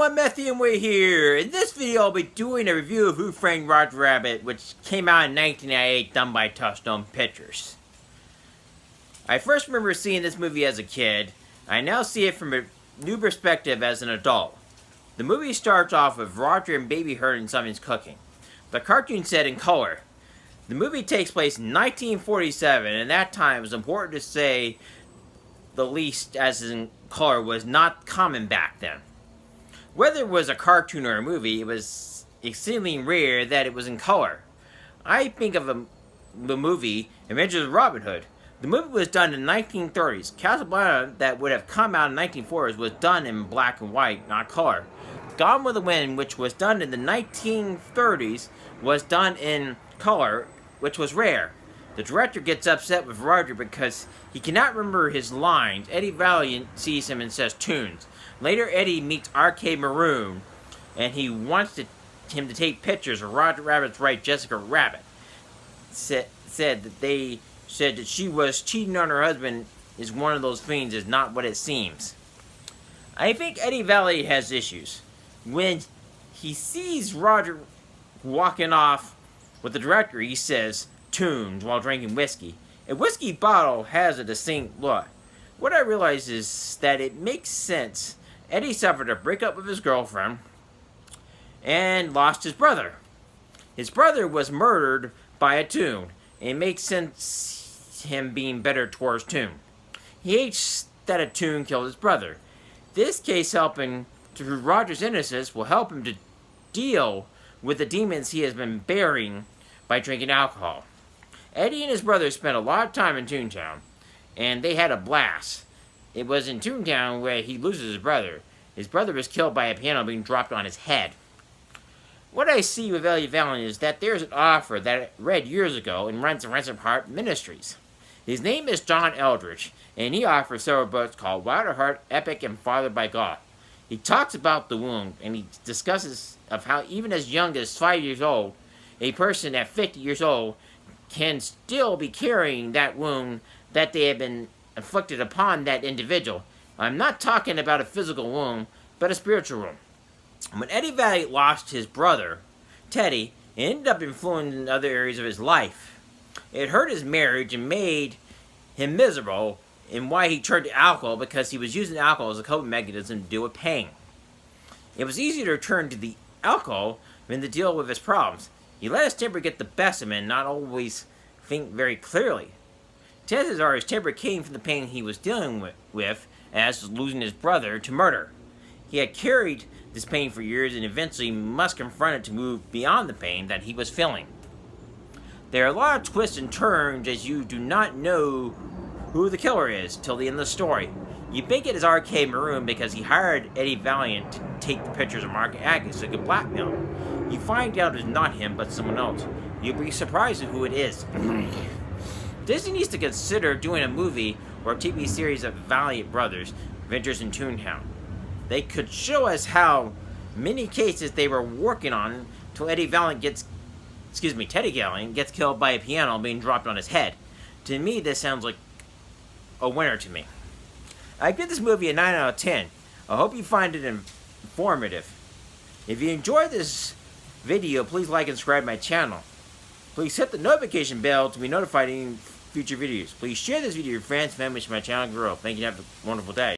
everyone, Matthew and Way here. In this video, I'll be doing a review of Who Framed Roger Rabbit, which came out in 1998, done by Touchstone Pictures. I first remember seeing this movie as a kid. I now see it from a new perspective as an adult. The movie starts off with Roger and Baby herding something's cooking. The cartoon set in color. The movie takes place in 1947, and at that time it was important to say the least, as in color, was not common back then. Whether it was a cartoon or a movie, it was exceedingly rare that it was in color. I think of the movie Adventures of Robin Hood. The movie was done in the 1930s. Casablanca, that would have come out in the 1940s, was done in black and white, not color. Gone with the Wind, which was done in the 1930s, was done in color, which was rare. The director gets upset with Roger because he cannot remember his lines. Eddie Valiant sees him and says tunes. Later, Eddie meets Arcade Maroon, and he wants him to take pictures of Roger Rabbit's wife, Jessica Rabbit. Said that she was cheating on her husband is one of those things, is not what it seems. I think Eddie Valiant has issues. When he sees Roger walking off with the director, he says tunes while drinking whiskey. A whiskey bottle has a distinct look. What I realize is that it makes sense. Eddie suffered a breakup with his girlfriend and lost his brother. His brother was murdered by a tune. It makes sense him being bitter towards Tune. He hates that a tune killed his brother. This case, helping through Roger's innocence, will help him to deal with the demons he has been bearing by drinking alcohol. Eddie and his brother spent a lot of time in Toontown, and they had a blast. It was in Toontown where he loses his brother. His brother was killed by a piano being dropped on his head. What I see with Eddie Valiant is that there's an author that I read years ago and runs the Ransom Heart Ministries. His name is John Eldridge, and he offers several books called Wilder Heart, Epic, and Fathered by God. He talks about the wound, and he discusses of how even as young as 5 years old, a person at 50 years old can still be carrying that wound that they have been inflicted upon that individual. I'm not talking about a physical wound, but a spiritual wound. When Eddie Valiant lost his brother, Teddy, it ended up influencing other areas of his life. It hurt his marriage and made him miserable, and why he turned to alcohol, because he was using alcohol as a coping mechanism to deal with pain. It was easier to turn to the alcohol than to deal with his problems. He let his temper get the best of him and not always think very clearly. Chances are his temper came from the pain he was dealing with as losing his brother to murder. He had carried this pain for years and eventually must confront it to move beyond the pain that he was feeling. There are a lot of twists and turns as you do not know who the killer is till the end of the story. You think it is Arcade Maroon because he hired Eddie Valiant to take the pictures of Mark Atkins so he could blackmail him. You find out it's not him but someone else. You'll be surprised at who it is. Disney needs to consider doing a movie or TV series of Valiant Brothers, Adventures in Toontown. They could show us how many cases they were working on till Teddy Valiant gets killed by a piano being dropped on his head. To me, this sounds like a winner to me. I give this movie a 9 out of 10. I hope you find it informative. If you enjoyed this video, please like and subscribe to my channel. Please hit the notification bell to be notified of any future videos. Please share this video with your friends, family, so my channel grow. Thank you and have a wonderful day.